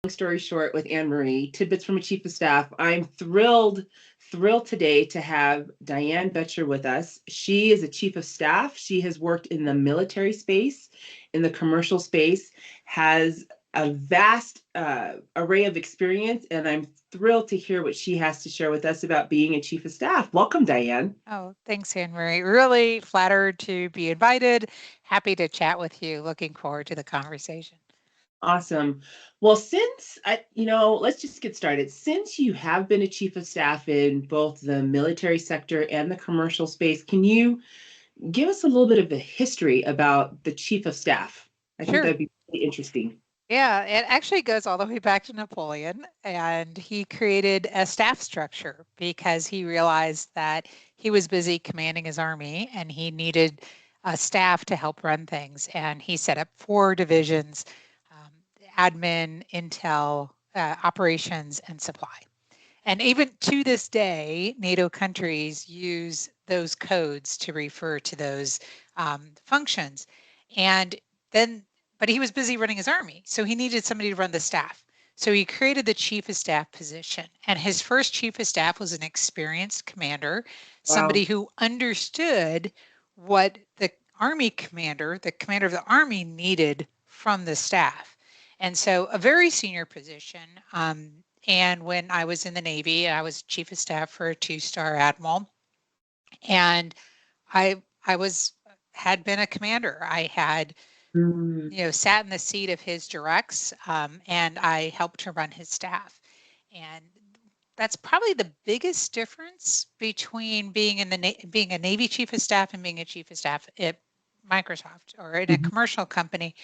Story short with Anne Marie, Tidbits from a Chief of Staff. I'm thrilled today to have Diane Betcher with us. She is a Chief of Staff. She has worked in the military space, in the commercial space, has a vast array of experience, and I'm thrilled to hear what she has to share with us about being a Chief of Staff. Welcome, Diane. Oh, thanks, Anne Marie. Really flattered to be invited. Happy to chat with you. Looking forward to the conversation. Awesome. Well, let's just get started. Since you have been a chief of staff in both the military sector and the commercial space, can you give us a little bit of a history about the chief of staff? I think Sure. that'd be really interesting. Yeah, it actually goes all the way back to Napoleon, and he created a staff structure because he realized that he was busy commanding his army and he needed a staff to help run things. And he set up 4 divisions: um, admin, intel, operations, and supply. And even to this day, NATO countries use those codes to refer to those functions. And then, but he was busy running his army, so he needed somebody to run the staff. So he created the chief of staff position. And his first chief of staff was an experienced commander, somebody Wow. who understood what the commander of the army needed from the staff. And so a very senior position. And when I was in the Navy, I was chief of staff for a 2-star admiral, and I was had been a commander. I had Mm, sat in the seat of his directs, and I helped to run his staff. And that's probably the biggest difference between being being a Navy chief of staff and being a chief of staff at Microsoft or in a mhm. commercial company,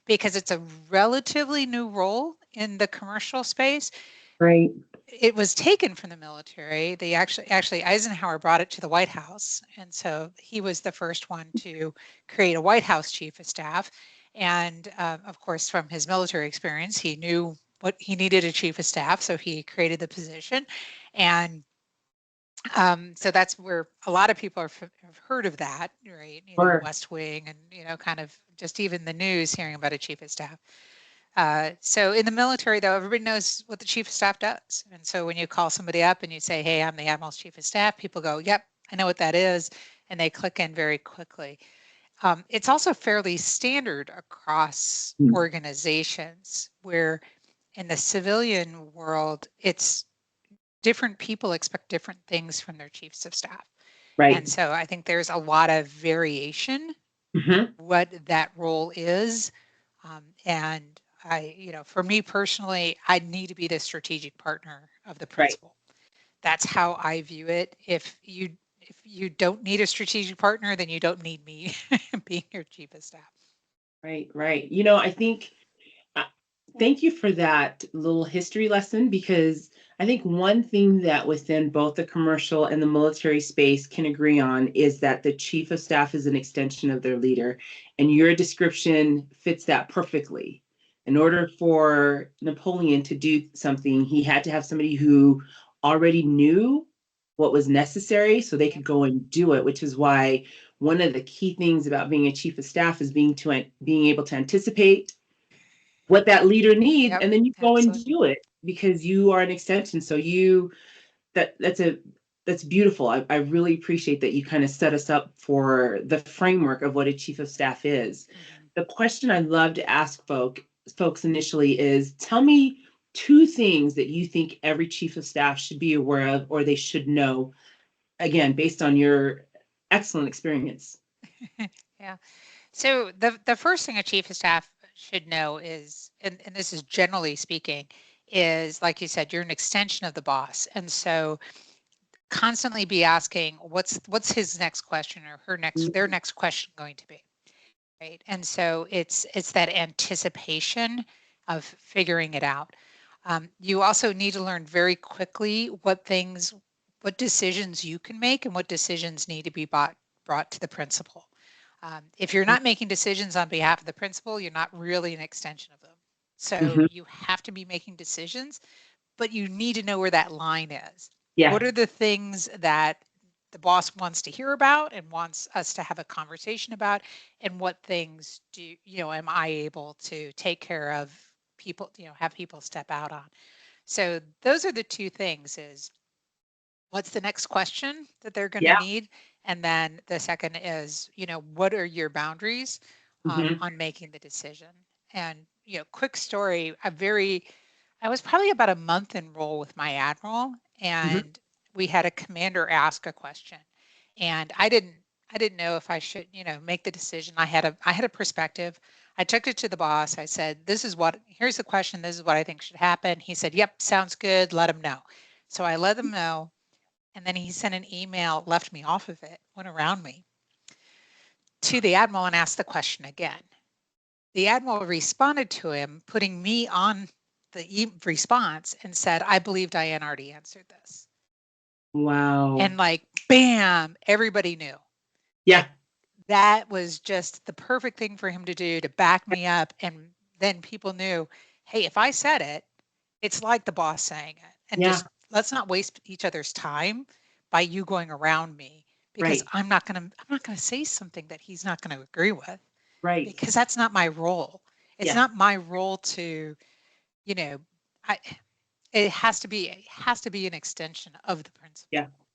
because it's a relatively new role in the commercial space. Right. It was taken from the military. They actually Eisenhower brought it to the White House, and so he was the first one to create a White House chief of staff. And of course, from his military experience, he knew what he needed a chief of staff, so he created the position. And so that's where a lot of people have heard of that, right? The Sure. West Wing, and kind of just even the news hearing about a chief of staff. So in the military, though, everybody knows what the chief of staff does. And so when you call somebody up and you say, "Hey, I'm the admiral's chief of staff," people go, "Yep, I know what that is," and they click in very quickly. It's also fairly standard across Mm, organizations, where in the civilian world, it's different people expect different things from their chiefs of staff. right. And so I think there's a lot of variation Hmm. what that role is. And for me personally, I need to be the strategic partner of the Right. principal. That's how I view it. If you don't need a strategic partner, then you don't need me being your chief of staff. Right. Right. I think Uh, thank you for that little history lesson, because I think one thing that within both the commercial and the military space can agree on is that the chief of staff is an extension of their leader. And your description fits that perfectly. In order for Napoleon to do something, he had to have somebody who already knew what was necessary so they Yep. could go and do it, which is why one of the key things about being a chief of staff is being able to anticipate what that leader needs, Yep. and then you go and Absolutely. do it because you are an extension. So that's beautiful. I really appreciate that you kind of set us up for the framework of what a chief of staff is. Mhm. The question I love to ask folks initially is, tell me 2 things that you think every chief of staff should be aware of or they should know, again, based on your excellent experience. Yeah. So the first thing a chief of staff should know is, and this is generally speaking, is like you said, you're an extension of the boss. And so constantly be asking what's his next question or their next question going to be, right? And so it's that anticipation of figuring it out. You also need to learn very quickly what decisions you can make and what decisions need to be brought to the principal. If you're not making decisions on behalf of the principal, you're not really an extension of them. So Mhm. you have to be making decisions, but you need to know where that line is. Yeah. What are the things that the boss wants to hear about and wants us to have a conversation about? And what things am I able to take care of people, have people step out on. So those are the two things: is what's the next question that they're going to Yeah. need? And then the second is, what are your boundaries Hmm. on making the decision? And, quick story, I was probably about a month in role with my admiral, Hmm. and we had a commander ask a question. And I didn't know if I should, make the decision. I had a perspective. I took it to the boss. I said, here's the question. This is what I think should happen. He said, yep, sounds good. Let him know. So I let him know. And then he sent an email, left me off of it, went around me to the admiral and asked the question again. The admiral responded to him, putting me on the response, and said, I believe Diane already answered this. Wow. And like, bam, everybody knew. Yeah. Like, that was just the perfect thing for him to do, to back me up. And then people knew, hey, if I said it, it's like the boss saying it. And Yeah. just let's not waste each other's time by you going around me, because Right. I'm not gonna say something that he's not going to agree with, Right. because that's not my role. It's Yeah. not my role to, you know, I it has to be an extension of the Yeah. principle.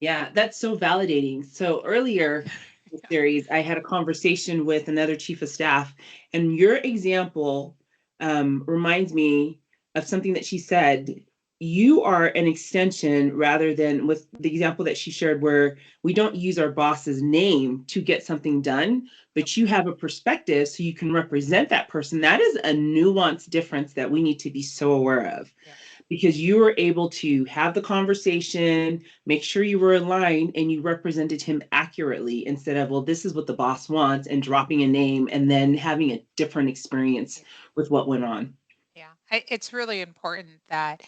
Yeah, that's so validating. So earlier in the series, I had a conversation with another chief of staff, and your example reminds me of something that she said. You are an extension rather than with the example that she shared, where we don't use our boss's name to get something done, Yep. but you have a perspective so you can represent that person. That is a nuanced difference that we need to be so aware of, Yep. because you were able to have the conversation, make sure you were aligned, and you represented him accurately instead of, well, this is what the boss wants, and dropping a name and then having a different experience Yeah. with what went on. Yeah. It's really important that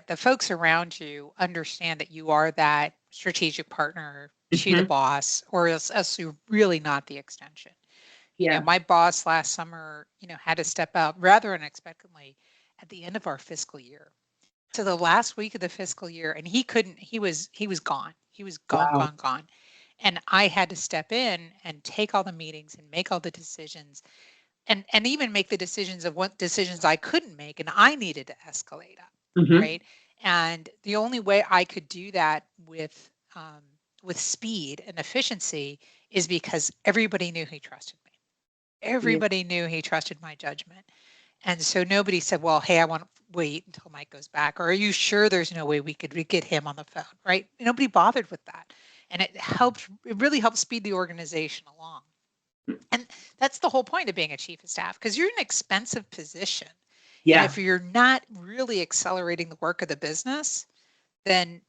the folks around you understand that you are that strategic partner to the Mhm. boss, or else you're really not the extension. Yeah. My boss last summer, had to step out rather unexpectedly at the end of our fiscal year. So the last week of the fiscal year, and he was gone. He was gone, Wow. gone, gone. And I had to step in and take all the meetings and make all the decisions, and even make the decisions of what decisions I couldn't make and I needed to escalate up, Hmm. right? And the only way I could do that with speed and efficiency is because everybody knew he trusted me. Yeah. Everybody knew he trusted my judgment. And so nobody said, well, hey, I want to wait until Mike goes back. Or are you sure there's no way we could get him on the phone? Right? Nobody bothered with that. And it really helped speed the organization along. And that's the whole point of being a chief of staff, because you're in an expensive position. And Yeah. if you're not really accelerating the work of the business, then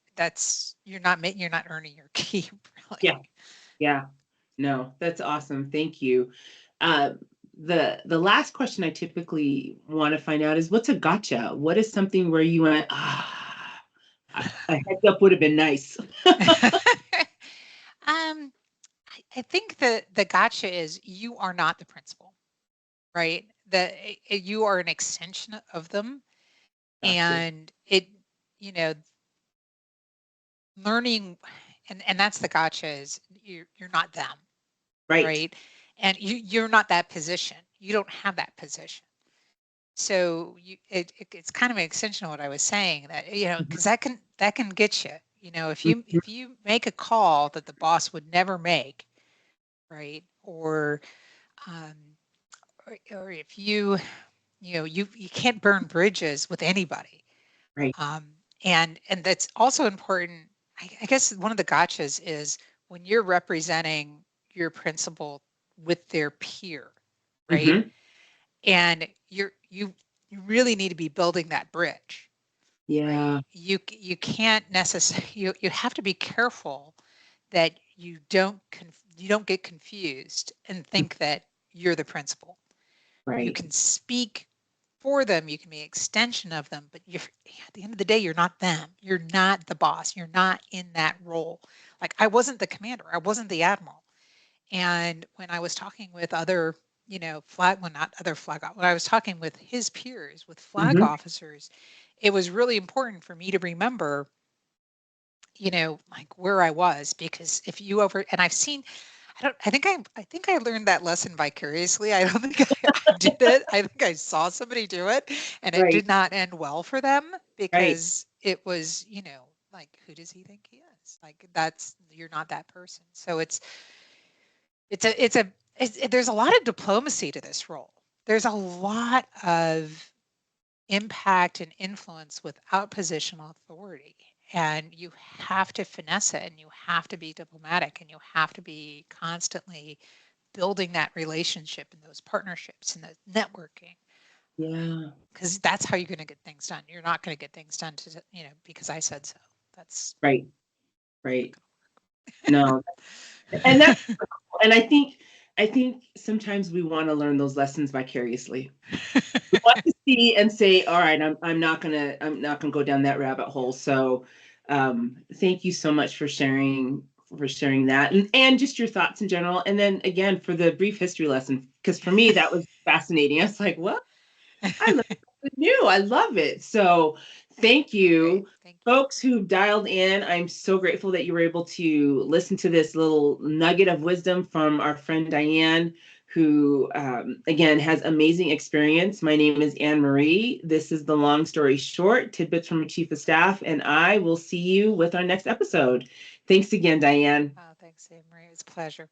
you're not earning your keep, really. Yeah. Yeah. No, that's awesome. Thank you. Uh, the last question I typically want to find out is, what's a gotcha? What is something where you went, a heads up would have been nice. um, I think the gotcha is you are not the principal, right? You are an extension of them, Gotcha. and you know, learning, and that's the gotcha, is you're not them, Right. right? And you're not that position. You don't have that position. So it's kind of an extension of what I was saying, that, Mhm. because that can get you. If you Mhm. if you make a call that the boss would never make, right? Um, or if you can't burn bridges with anybody. Right. Um, and that's also important. I guess one of the gotchas is when you're representing your principal with their peer, right? Hmm. And you really need to be building that bridge, right? Yeah. You can't necessarily you have to be careful that you don't get confused and think that you're the principal. You Right. can speak for them, you can be an extension of them, but at the end of the day, you're not them. You're not the boss. You're not in that role. Like, I wasn't the commander, I wasn't the admiral. And when I was talking with other, not other when I was talking with his peers, with flag Hmm. officers, it was really important for me to remember, like, where I was, because if you over, and I think I learned that lesson vicariously. I don't think I did it. I think I saw somebody do it and it Right, did not end well for them right. because it was, like, who does he think he is? Like, you're not that person. So it's a, it's a, there's a lot of diplomacy to this role. There's a lot of impact and influence without positional authority. And you have to finesse it and you have to be diplomatic and you have to be constantly building that relationship and those partnerships and the networking Yeah, because that's how you're going to get things done. You're not going to get things done because I said so. That's right, right. not No, and that's and I think sometimes we want to learn those lessons vicariously. We want to see and say, all right, I'm not gonna go down that rabbit hole. So thank you so much for sharing that and just your thoughts in general. And then again for the brief history lesson, because for me that was fascinating. I was like, what? I learned something new. I love it. So thank great. you. Thank you. Folks who dialed in, I'm so grateful that you were able to listen to this little nugget of wisdom from our friend Diane, who, again, has amazing experience. My name is Anne Marie. This is the Long Story Short, Tidbits from a Chief of Staff, and I will see you with our next episode. Thanks again, Diane. Oh, thanks, Anne Marie. It was a pleasure.